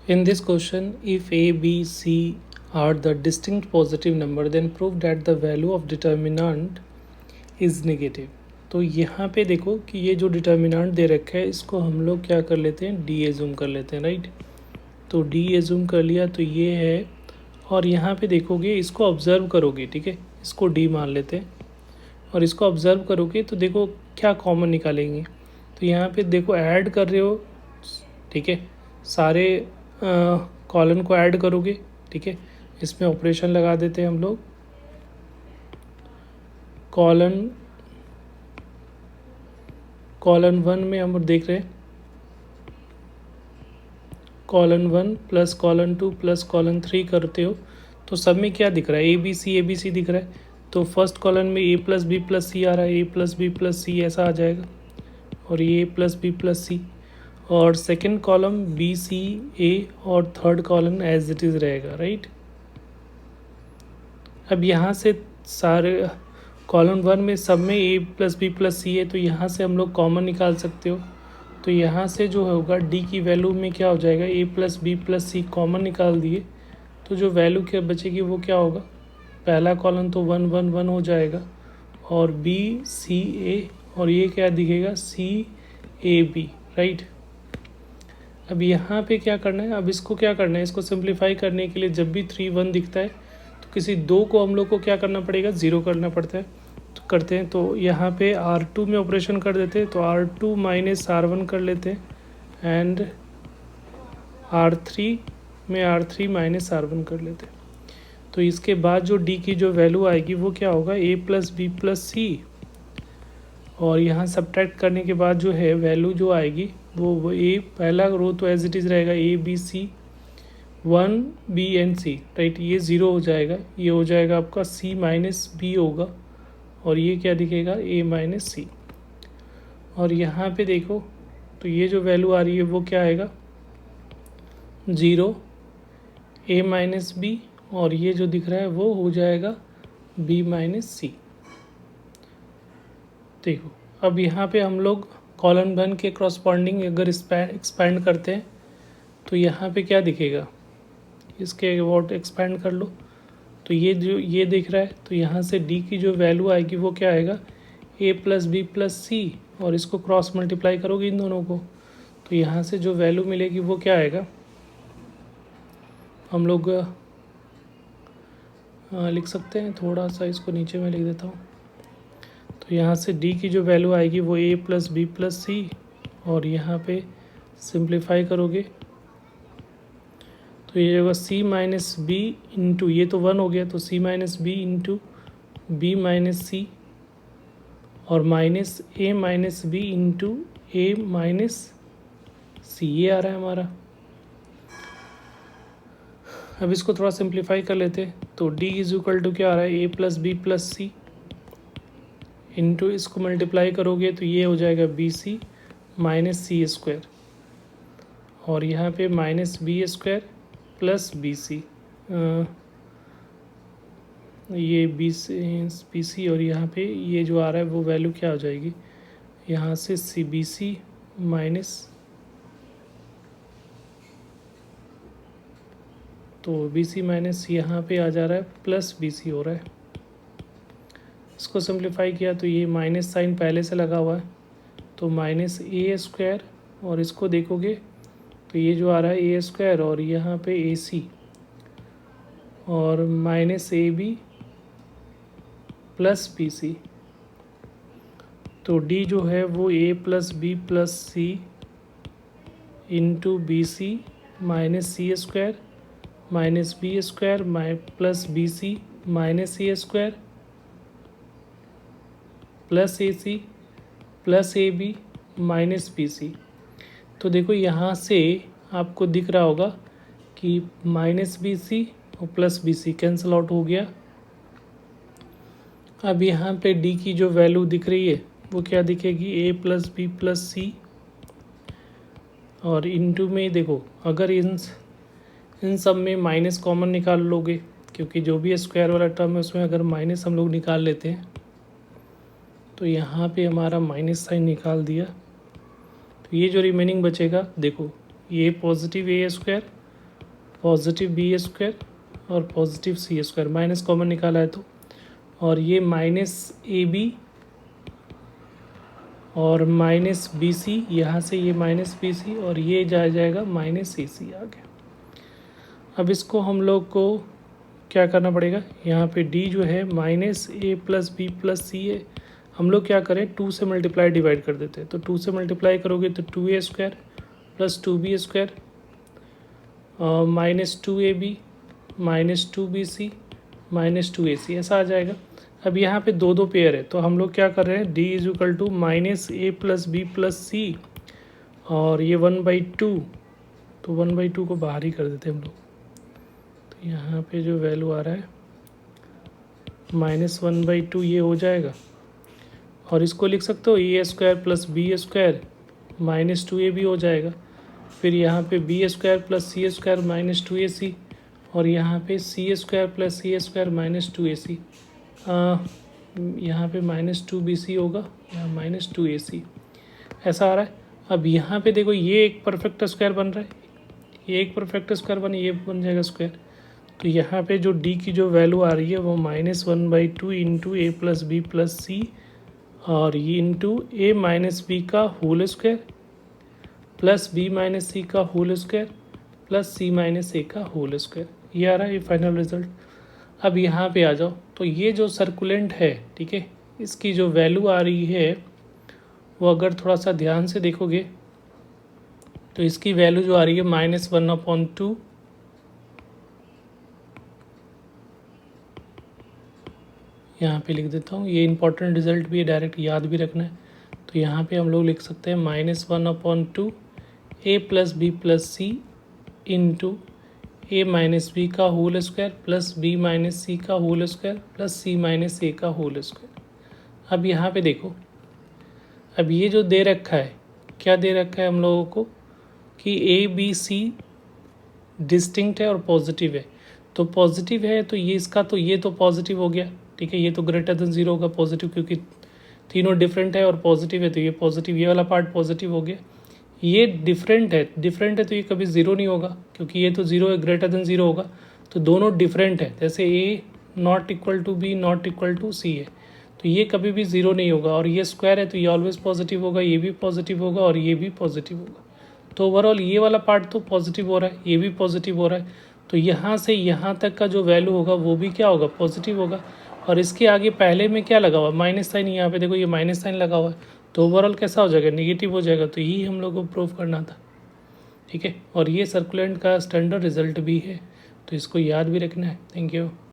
In this question, if A, B, C are the distinct positive number, then prove that the value of determinant is negative. तो यहाँ पे देखो कि ये जो डिटर्मिनेंट दे रखा है इसको हम लोग क्या कर लेते हैं, डी एज्यूम कर लेते हैं, राइट। तो डी एज्यूम कर लिया तो ये है, और यहाँ पे देखोगे इसको ऑब्ज़र्व करोगे, ठीक है, इसको डी मान लेते हैं और इसको ऑब्ज़र्व करोगे तो देखो क्या कॉमन निकालेंगे। तो यहाँ पे देखो ऐड कर रहे हो, ठीक है, सारे कॉलन को ऐड करोगे, ठीक है। इसमें ऑपरेशन लगा देते हैं हम लोग, कॉलन वन में हम देख रहे हैं colon one plus colon two plus colon three करते हो तो सब में क्या दिख रहा है, ए बी सी दिख रहा है। तो फर्स्ट कॉलन में A plus B plus C आ रहा है, A plus B plus C ऐसा आ जाएगा, और ये A plus B plus C, और second column B C A, और third column as it is रहेगा, राइट। अब यहाँ से सारे कॉलम वन में सब में A plus B plus C है तो यहाँ से हम लोग कॉमन निकाल सकते हो। तो यहाँ से जो होगा डी की वैल्यू में क्या हो जाएगा, ए प्लस बी प्लस सी कॉमन निकाल दिए तो जो वैल्यू क्या बचेगी वो क्या होगा, पहला कॉलम तो 1 1 1 हो जाएगा, और बी सी ए, और ये क्या दिखेगा, सी ए बी, राइट। अब यहाँ पे क्या करना है, अब इसको क्या करना है, इसको सिंप्लीफाई करने के लिए जब भी 3 1 दिखता है तो किसी दो को हम लोग को क्या करना पड़ेगा, ज़ीरो करना पड़ता है। तो करते हैं, तो यहाँ पे R2 में ऑपरेशन कर देते हैं, तो R2 माइनस R1 कर लेते हैं, एंड R3 में R3 माइनस R1 कर लेते हैं। तो इसके बाद जो D की जो वैल्यू आएगी वो क्या होगा, ए प्लस बी प्लस सी, और यहाँ सब्ट्रैक्ट करने के बाद जो है वैल्यू जो आएगी वो ए, पहला रो तो एज इट इज़ रहेगा A B C, 1 B and C, right. ये ज़ीरो हो जाएगा, ये हो जाएगा आपका सी माइनस बी होगा, और ये क्या दिखेगा, ए माइनस सी। और यहाँ पे देखो तो ये जो वैल्यू आ रही है वो क्या आएगा, 0 ए माइनस बी, और ये जो दिख रहा है वो हो जाएगा बी माइनस सी। देखो अब यहाँ पे हम लोग कॉलम वन के क्रॉसपॉन्डिंग अगर एक्सपैंड करते हैं तो यहाँ पे क्या दिखेगा, इसके वॉट एक्सपैंड कर लो तो ये जो ये दिख रहा है, तो यहाँ से डी की जो वैल्यू आएगी वो क्या आएगा, ए प्लस बी प्लस सी, और इसको क्रॉस मल्टीप्लाई करोगे इन दोनों को तो यहाँ से जो वैल्यू मिलेगी वो क्या आएगा, हम लोग लिख सकते हैं, थोड़ा सा इसको नीचे में लिख देता हूँ। तो यहाँ से डी की जो वैल्यू आएगी वो A plus B plus C, और यहाँ पे सिंप्लीफाई करोगे तो ये होगा सी माइनस बी इंटू, ये तो 1 हो गया तो C minus B into B minus C, और minus A minus B into A minus C, ये आ रहा है हमारा। अब इसको थोड़ा सिंप्लीफाई कर लेते हैं, तो डी इज इक्वल टू क्या आ रहा है, A plus B plus C into इसको मल्टीप्लाई करोगे तो ये हो जाएगा B C minus C square, और यहाँ पे minus B square plus B C, ये बी सी, और यहाँ पे ये जो आ रहा है वो वैल्यू क्या हो जाएगी, यहाँ से सी बी सी माइनस, तो बी सी माइनस यहाँ पे आ जा रहा है प्लस बी सी हो रहा है। इसको सिंप्लीफाई किया तो ये माइनस साइन पहले से लगा हुआ है तो माइनस ए स्क्वायर, और इसको देखोगे तो ये जो आ रहा है ए स्क्वायर, और यहाँ पे ए सी, और minus A B plus B C, तो डी जो है वो A plus B plus C into B C minus C square minus B square plus B C minus C square plus A C plus A B minus B C. तो देखो यहाँ से आपको दिख रहा होगा कि माइनस बी सी और plus B C cancel out हो गया। अब यहाँ पे डी की जो वैल्यू दिख रही है वो क्या दिखेगी, ए प्लस बी प्लस सी, और इनटू में देखो अगर इन सब में माइनस कॉमन निकाल लोगे, क्योंकि जो भी स्क्वायर वाला टर्म है उसमें अगर माइनस हम लोग निकाल लेते हैं तो यहाँ पे हमारा माइनस साइन निकाल दिया, तो ये जो रिमेनिंग बचेगा देखो, ये पॉजिटिव ए स्क्वायर पॉजिटिव बी स्क्वायर और पॉजिटिव सी स्क्वायर, माइनस कॉमन निकाला है तो, और ये माइनस ए बी और माइनस बी सी, यहाँ से ये माइनस बी सी और ये जाएगा माइनस ए सी आ गया। अब इसको हम लोग को क्या करना पड़ेगा, यहाँ पे डी जो है minus A plus B plus C है, हम लोग क्या करें 2 से मल्टीप्लाई डिवाइड कर देते हैं। तो 2 से मल्टीप्लाई करोगे तो 2a square plus 2b square minus 2ab minus 2bc minus 2ac ऐसा आ जाएगा। अब यहाँ पे दो दो पेयर है तो हम लोग क्या कर रहे हैं, d is equal to minus A plus B plus C और ये 1/2, तो 1/2 को बाहर ही कर देते हैं हम लोग। तो यहाँ पे जो वैल्यू आ रहा है -1/2 ये हो जाएगा, और इसको लिख सकते हो A square plus B square minus 2a भी हो जाएगा। फिर यहाँ पे B square plus C square minus 2ac और यहाँ पे C square plus C square minus 2ac, यहाँ पे -2bc होगा या -2ac ऐसा आ रहा है। अब यहाँ पे देखो ये एक परफेक्ट स्क्वायर बन रहा है, ये एक परफेक्ट स्क्वायर ये बन जाएगा स्क्वायर। तो यहाँ पे जो d की जो वैल्यू आ रही है वो -1/2 into A plus B plus C और ये इंटू ए माइनस बी का whole square plus B minus C का whole square plus C minus A का होल स्क्वायर, ये आ रहा है ये फाइनल रिजल्ट। अब यहाँ पे आ जाओ, तो ये जो सर्कुलेंट है, ठीक है, इसकी जो वैल्यू आ रही है वो अगर थोड़ा सा ध्यान से देखोगे तो इसकी वैल्यू जो आ रही है -1/2 यहाँ पे लिख देता हूँ, ये इंपॉर्टेंट रिजल्ट भी है, डायरेक्ट याद भी रखना है। तो यहाँ पे हम लोग लिख सकते हैं -1/2 A plus B plus C into A minus B का whole square plus B minus C का whole square plus C minus A का होल स्क्वायर। अब यहाँ पे देखो, अब ये जो दे रखा है, क्या दे रखा है हम लोगों को कि ए बी सी डिस्टिंक्ट है और पॉजिटिव है। तो पॉजिटिव है तो ये इसका, तो ये तो पॉजिटिव हो गया, ठीक है, ये तो ग्रेटर देन 0 होगा पॉजिटिव, क्योंकि तीनों डिफरेंट है और पॉजिटिव है तो ये पॉजिटिव, ये वाला पार्ट पॉजिटिव हो गया। ये डिफरेंट है तो ये कभी 0 नहीं होगा, क्योंकि ये तो 0 है, ग्रेटर देन 0 होगा। तो दोनों डिफरेंट है, जैसे A not equal to B not equal to C है, तो ये कभी भी 0 नहीं होगा। और ये स्क्वायर है तो ये ऑलवेज पॉजिटिव होगा, ये भी पॉजिटिव होगा और ये भी पॉजिटिव होगा। तो ओवरऑल ये वाला पार्ट तो पॉजिटिव हो रहा है, ये भी पॉजिटिव हो रहा है, तो यहाँ से यहाँ तक का जो वैल्यू होगा वो भी क्या होगा, पॉजिटिव होगा। और इसके आगे पहले में क्या लगा हुआ, माइनस साइन, यहाँ पे देखो ये माइनस साइन लगा हुआ है, तो ओवरऑल कैसा हो जाएगा, नेगेटिव हो जाएगा। तो यही हम लोग को प्रूव करना था, ठीक है। और ये सर्कुलेंट का स्टैंडर्ड रिजल्ट भी है, तो इसको याद भी रखना है। Thank you.